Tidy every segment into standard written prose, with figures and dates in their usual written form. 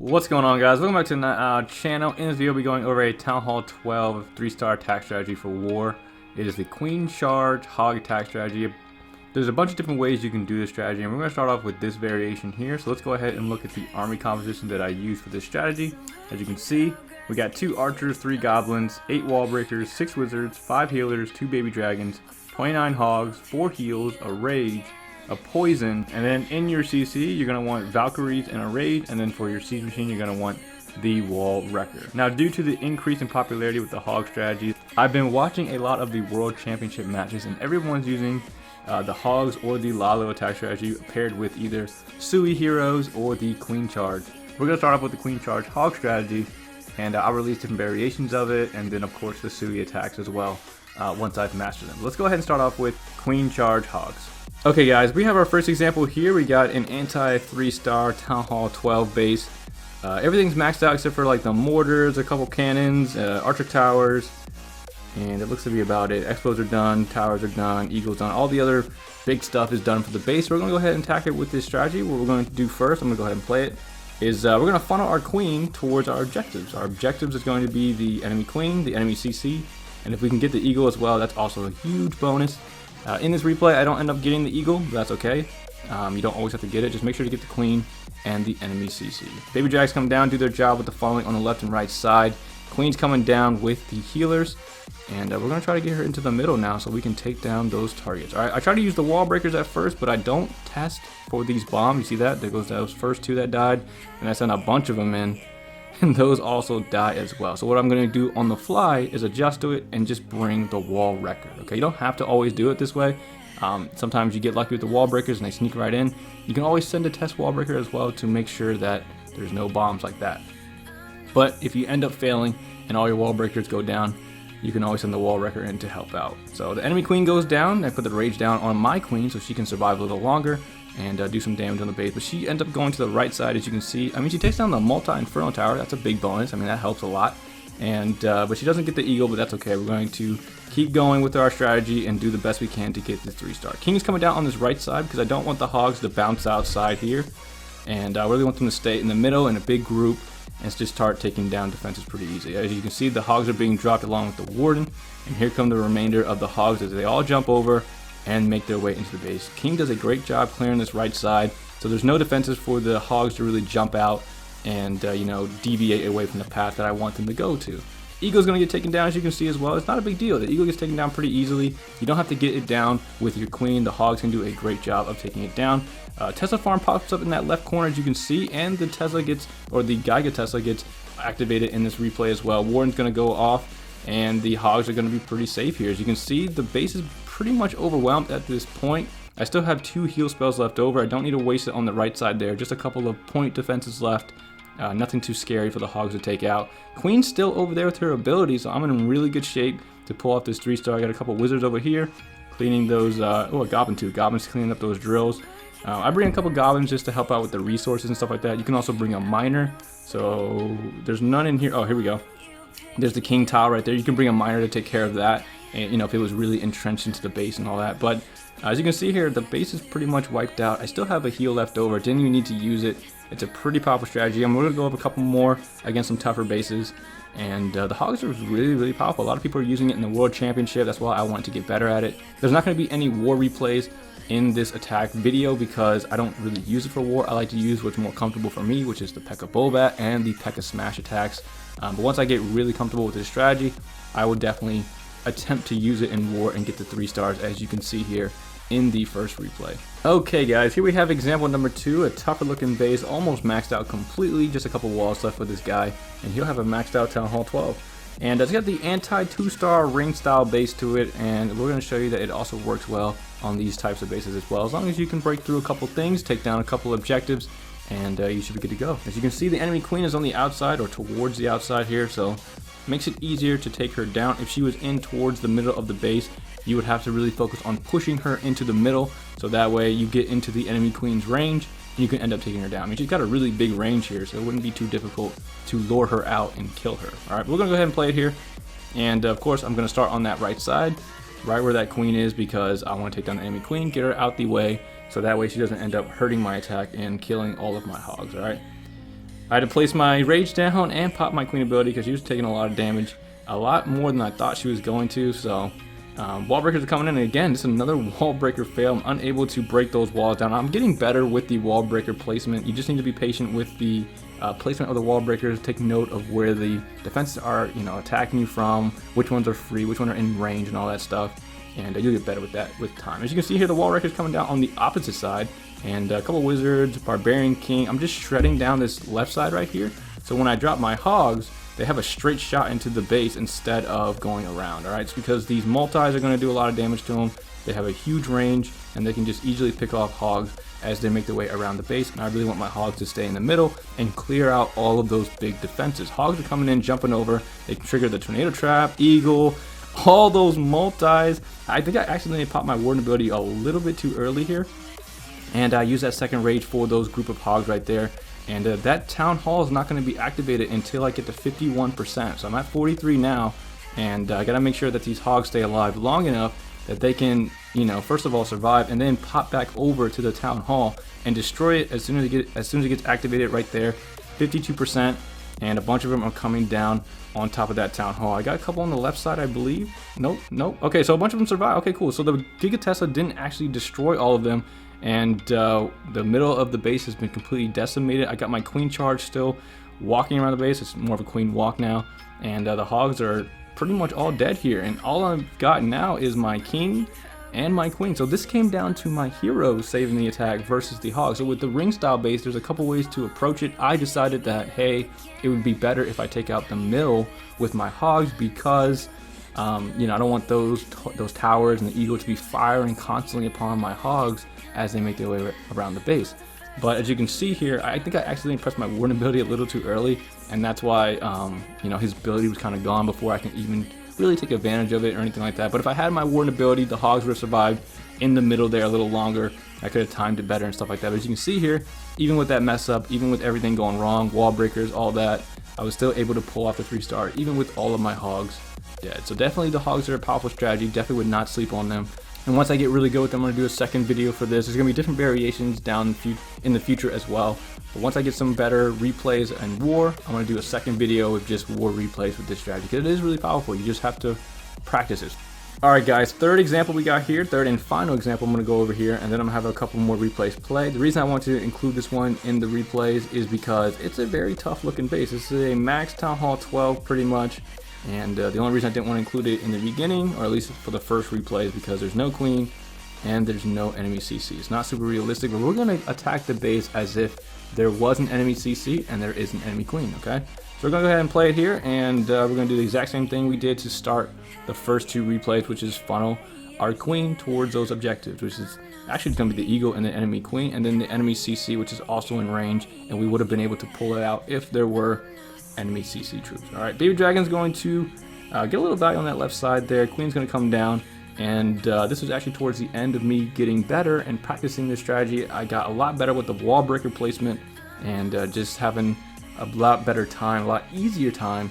What's going on, guys? Welcome back to the channel. In this video, we'll be going over a Town Hall 12 3-star attack strategy for war. It is the Queen Charge Hog attack strategy. There's a bunch of different ways you can do this strategy, and we're going to start off with this variation here. So let's go ahead and look at the army composition that I use for this strategy. As you can see, we got 2 archers, 3 goblins, 8 wall breakers, 6 wizards, 5 healers, 2 baby dragons, 29 hogs, 4 heals, a rage, a poison, and then in your CC you're going to want Valkyries and a raid, and then for your siege machine you're going to want the wall wrecker. Now, due to the increase in popularity with the hog strategy, I've been watching a lot of the world championship matches, and everyone's using the hogs or the Lalo attack strategy paired with either Sui heroes or the Queen Charge. We're going to start off with the Queen Charge hog strategy, and I'll release different variations of it, and then of course the Sui attacks as well once I've mastered them. Let's go ahead and start off with Queen Charge hogs. Okay guys, we have our first example here. We got an anti 3-star Town Hall 12 base. Everything's maxed out except for like the mortars, a couple cannons, archer towers, and it looks to be about it. Expos are done, towers are done, eagles done. All the other big stuff is done for the base. We're going to go ahead and attack it with this strategy. What we're going to do first, I'm going to go ahead and play it, is we're going to funnel our queen towards our objectives. Our objectives is going to be the enemy queen, the enemy CC, and if we can get the eagle as well, that's also a huge bonus. In this replay, I don't end up getting the eagle, but that's okay. You don't always have to get it. Just make sure to get the queen and the enemy CC. Baby drags come down, do their job with the funneling on the left and right side. Queen's coming down with the healers, and we're going to try to get her into the middle now so we can take down those targets. All right, I try to use the wall breakers at first, but I don't test for these bombs. You see that? There goes those first 2 that died, and I sent a bunch of them in, and those also die as well. So what I'm going to do on the fly is adjust to it and just bring the wall wrecker. Okay, you don't have to always do it this way. Sometimes you get lucky with the wall breakers and they sneak right in. You can always send a test wall breaker as well to make sure that there's no bombs like that. But if you end up failing and all your wall breakers go down, you can always send the wall wrecker in to help out. So the enemy queen goes down. I put the rage down on my queen so she can survive a little longer and do some damage on the base. But she ends up going to the right side, as you can see. I mean, she takes down the multi-inferno tower. That's a big bonus. I mean, that helps a lot. And but she doesn't get the eagle, but that's okay. We're going to keep going with our strategy and do the best we can to get the 3-star. King is coming down on this right side because I don't want the hogs to bounce outside here, and I really want them to stay in the middle in a big group and just start taking down defenses pretty easy. As you can see, the hogs are being dropped along with the warden, and here come the remainder of the hogs as they all jump over and make their way into the base. King does a great job clearing this right side, so there's no defenses for the hogs to really jump out and you know, deviate away from the path that I want them to go to. Eagle's going to get taken down, as you can see as well. It's not a big deal. The eagle gets taken down pretty easily. You don't have to get it down with your queen. The hogs can do a great job of taking it down. Tesla farm pops up in that left corner, as you can see, and the Tesla gets, or the Giga Tesla gets activated in this replay as well. Warden's going to go off, and the hogs are going to be pretty safe here. As you can see, the base is pretty much overwhelmed at this point. I still have 2 heal spells left over. I don't need to waste it on the right side there. Just a couple of point defenses left. Nothing too scary for the hogs to take out. Queen's still over there with her ability, so I'm in really good shape to pull off this 3-star. I got a couple wizards over here cleaning those. Oh, a goblin too. Goblin's cleaning up those drills. I bring a couple goblins just to help out with the resources and stuff like that. You can also bring a miner. So there's none in here. Oh, here we go. There's the king tower right there. You can bring a miner to take care of that. And you know, if it was really entrenched into the base and all that. But as you can see here, the base is pretty much wiped out. I still have a heal left over. Didn't even need to use it. It's a pretty powerful strategy. I'm going to go up a couple more against some tougher bases. And the hogs are really, really powerful. A lot of people are using it in the World Championship. That's why I want to get better at it. There's not going to be any war replays in this attack video because I don't really use it for war. I like to use what's more comfortable for me, which is the P.E.K.K.A. Bobat and the P.E.K.K.A. Smash attacks. But once I get really comfortable with this strategy, I will definitely attempt to use it in war and get the 3 stars, as you can see here in the first replay. Okay guys, here we have example number 2, a tougher looking base, almost maxed out completely, just a couple walls left for this guy, and he'll have a maxed out Town Hall 12. And it's got the anti 2-star ring style base to it, and we're going to show you that it also works well on these types of bases as well. As long as you can break through a couple things, take down a couple objectives, and you should be good to go. As you can see, the enemy queen is on the outside or towards the outside here, so makes it easier to take her down. If she was in towards the middle of the base, you would have to really focus on pushing her into the middle, so that way you get into the enemy queen's range and you can end up taking her down. I mean, she's got a really big range here, so it wouldn't be too difficult to lure her out and kill her. All right, we're gonna go ahead and play it here, and of course I'm gonna start on that right side, right where that queen is, because I want to take down the enemy queen, get her out the way, so that way she doesn't end up hurting my attack and killing all of my hogs. All right, I had to place my rage down and pop my queen ability because she was taking a lot of damage, a lot more than I thought she was going to. So wall breakers are coming in, and again, this is another wall breaker fail. I'm unable to break those walls down. I'm getting better with the wall breaker placement. You just need to be patient with the placement of the wall breakers. Take note of where the defenses are, attacking you from, which ones are free, which ones are in range, and all that stuff. And you'll get better with that with time. As you can see here, the wall breaker is coming down on the opposite side, and a couple wizards, barbarian king. I'm just shredding down this left side right here. So when I drop my hogs, they have a straight shot into the base instead of going around. All right, it's because these multis are going to do a lot of damage to them. They have a huge range, and they can just easily pick off hogs as they make their way around the base. And I really want my hogs to stay in the middle and clear out all of those big defenses. Hogs are coming in, jumping over. They can trigger the tornado trap, eagle, all those multis. I think I accidentally popped my warden ability a little bit too early here, and I use that second rage for those group of hogs right there. And that town hall is not going to be activated until I get to 51%. So I'm at 43 now, and I got to make sure that these hogs stay alive long enough that they can, first of all survive, and then pop back over to the town hall and destroy it as soon as it gets activated right there. 52%, and a bunch of them are coming down on top of that town hall. I got a couple on the left side, I believe. Nope. Okay, so a bunch of them survive. Okay, cool. So the Giga Tesla didn't actually destroy all of them. And the middle of the base has been completely decimated. I got my queen charge still walking around the base. It's more of a queen walk now, and the hogs are pretty much all dead here, and all I've got now is my king and my queen. So this came down to my heroes saving the attack versus the hogs. So with the ring style base, there's a couple ways to approach it. I decided that, hey, it would be better if I take out the middle with my hogs, because I don't want those towers and the eagle to be firing constantly upon my hogs as they make their way around the base. But as you can see here, I think I accidentally pressed my warden ability a little too early, and that's why his ability was kind of gone before I can even really take advantage of it or anything like that. But if I had my warden ability, the hogs would have survived in the middle there a little longer. I could have timed it better and stuff like that. But as you can see here, even with that mess up, even with everything going wrong, wall breakers, all that, I was still able to pull off the 3-star, even with all of my hogs dead. So definitely the hogs are a powerful strategy. Definitely would not sleep on them. And once I get really good with them, I'm going to do a second video for this. There's going to be different variations down in the future as well. But once I get some better replays and war, I'm going to do a second video with just war replays with this strategy, because it is really powerful. You just have to practice it. Alright guys, third example we got here, third and final example I'm going to go over here, and then I'm going to have a couple more replays play. The reason I want to include this one in the replays is because it's a very tough looking base. This is a max Town Hall 12 pretty much. And the only reason I didn't want to include it in the beginning, or at least for the first replay, is because there's no queen and there's no enemy CC. It's not super realistic, but we're going to attack the base as if there was an enemy CC and there is an enemy queen, okay? So we're going to go ahead and play it here, and we're going to do the exact same thing we did to start the first two replays, which is funnel our queen towards those objectives, which is actually going to be the eagle and the enemy queen, and then the enemy CC, which is also in range, and we would have been able to pull it out if there were enemy CC troops. Alright, Baby Dragon's going to get a little value on that left side there. Queen's going to come down, and this was actually towards the end of me getting better and practicing this strategy. I got a lot better with the wall breaker placement, and just having a lot better time, a lot easier time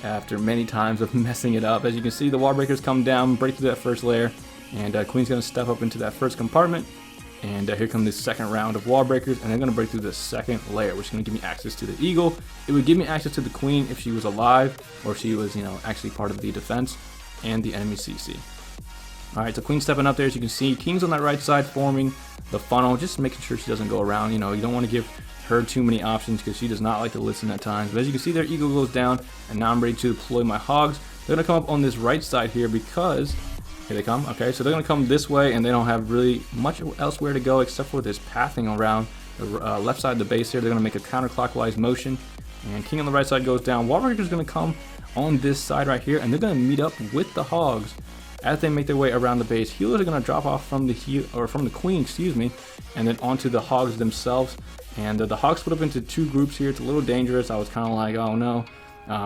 after many times of messing it up. As you can see, the wall breakers come down, break through that first layer, and Queen's going to step up into that first compartment. And here comes the second round of wall breakers, and they're going to break through the second layer, which is going to give me access to the eagle. It would give me access to the queen if she was alive, or if she was, actually part of the defense, and the enemy CC. Alright, so queen stepping up there. As you can see, king's on that right side forming the funnel, just making sure she doesn't go around. You don't want to give her too many options because she does not like to listen at times. But as you can see there, eagle goes down, and now I'm ready to deploy my hogs. They're going to come up on this right side here because... here they come. Okay, so they're going to come this way, and they don't have really much elsewhere to go except for this pathing around the left side of the base here. They're going to make a counterclockwise motion, and king on the right side goes down. Wall breaker is going to come on this side right here, and they're going to meet up with the hogs as they make their way around the base. Healers are going to drop off from the queen, excuse me, and then onto the hogs themselves. And the hogs split up into two groups here. It's a little dangerous. I was kind of like, oh no.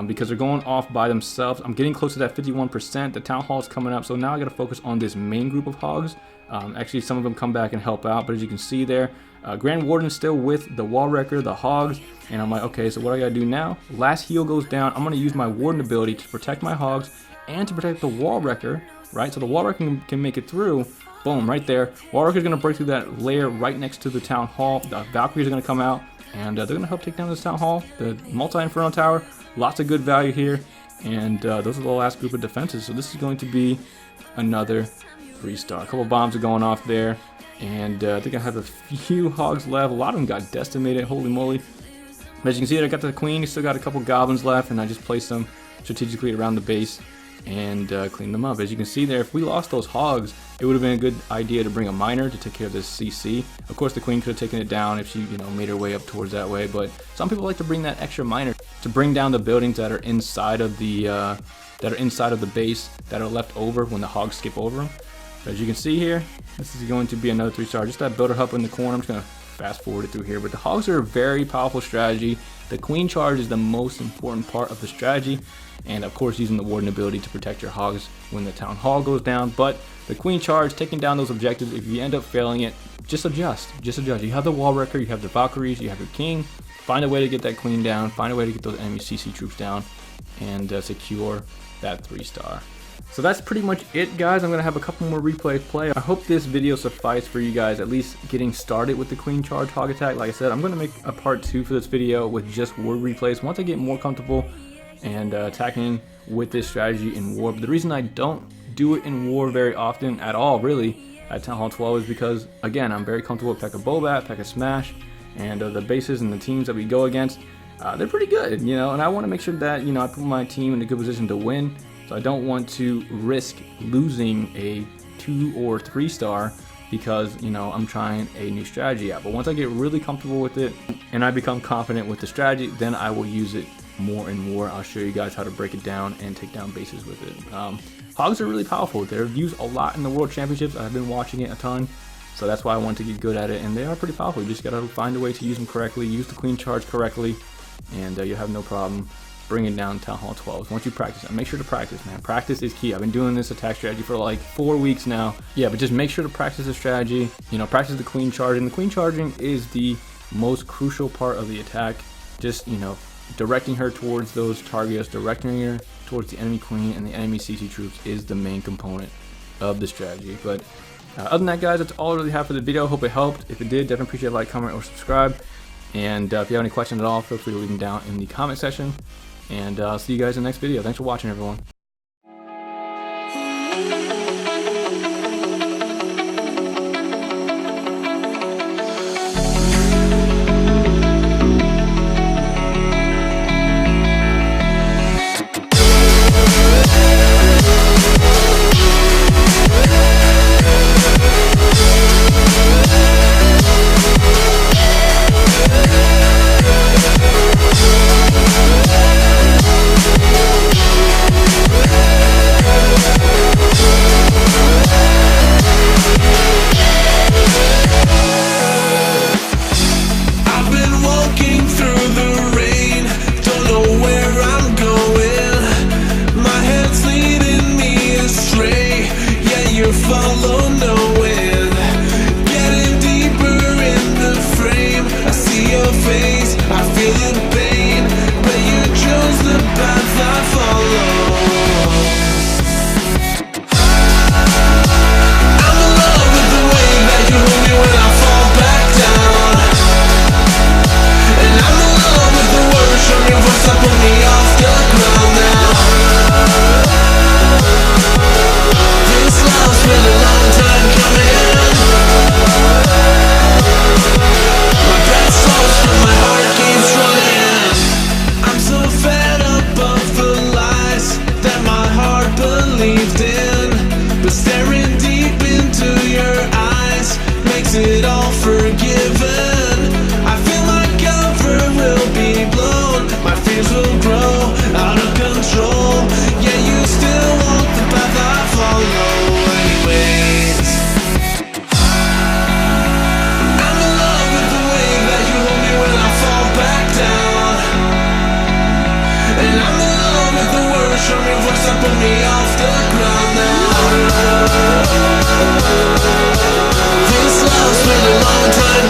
Because they're going off by themselves. I'm getting close to that 51%. The town hall is coming up, so now I got to focus on this main group of hogs. Actually, some of them come back and help out, but as you can see there, Grand Warden is still with the wall wrecker, the hogs, and I'm like, okay, so what I got to do now? Last heal goes down. I'm going to use my warden ability to protect my hogs and to protect the wall wrecker, right? So the wall wrecker can make it through. Boom, right there. Wall wrecker is going to break through that layer right next to the town hall. The Valkyries are going to come out. and they're gonna help take down this town hall, the multi-inferno tower. Lots of good value here, and those are the last group of defenses. So this is going to be another 3-star. A couple bombs are going off there, and I think I have a few hogs left. A lot of them got decimated. Holy moly! As you can see, I got the queen. Still got a couple goblins left, and I just placed them strategically around the base and clean them up. As you can see there, if we lost those hogs, it would have been a good idea to bring a miner to take care of this CC. Of course, the queen could have taken it down if she, made her way up towards that way, but some people like to bring that extra miner to bring down the buildings that are inside of the base that are left over when the hogs skip over them. But as you can see here, this is going to be another 3-star. Just that builder hub in the corner. I'm just gonna fast forward it through here, but the hogs are a very powerful strategy. The queen charge is the most important part of the strategy, and of course using the warden ability to protect your hogs when the town hall goes down. But the queen charge, taking down those objectives, if you end up failing it, just adjust. You have the wall wrecker, you have the Valkyries, you have your king. Find a way to get that queen down, find a way to get those enemy CC troops down, and secure that 3-star. So that's pretty much it, guys. I'm gonna have a couple more replays play. I hope this video sufficed for you guys, at least getting started with the queen charge hog attack. Like I said, I'm gonna make a part 2 for this video with just war replays once I get more comfortable and attacking with this strategy in war. But the reason I don't do it in war very often at all, really, at Town Hall 12 is because, again, I'm very comfortable with P.E.K.K.A. Bobat, P.E.K.K.A. Smash, and the bases and the teams that we go against. They're pretty good, and I want to make sure that I put my team in a good position to win. So I don't want to risk losing a 2 or 3-star because I'm trying a new strategy out. But once I get really comfortable with it and I become confident with the strategy, then I will use it more and more. I'll show you guys how to break it down and take down bases with it. Hogs are really powerful. They're used a lot in the World Championships. I've been watching it a ton, so that's why I want to get good at it. And they are pretty powerful. You just gotta find a way to use them correctly, use the queen charge correctly, and you'll have no problem bringing down Town Hall 12 once you practice. And make sure to practice, man. Practice is key. I've been doing this attack strategy for like 4 weeks now. Yeah, but just make sure to practice the strategy. Practice the queen charging. The queen charging is the most crucial part of the attack. Just directing her towards those targets, directing her towards the enemy queen and the enemy CC troops is the main component of the strategy. But other than that, guys, that's all I really have for the video. Hope it helped. If it did, definitely appreciate a like, comment, or subscribe. And if you have any questions at all, feel free to leave them down in the comment section. And I'll see you guys in the next video. Thanks for watching, everyone. Follow knowing, getting deeper in the frame. I see your face, I feel the pain, but you chose the path I follow. I'm in love with the way that you hold me when I fall back down, and I'm in love with the words from your voice that put me off the ground now. It's been a long time coming. My breath slows but my heart keeps running. I'm so fed up of the lies that my heart believed in, but staring deep into your eyes makes it all forgiven. I feel my cover will be blown, my fears will grow out of control. Yeah, you still want the path I follow. Put me off the ground now. This love's been a long time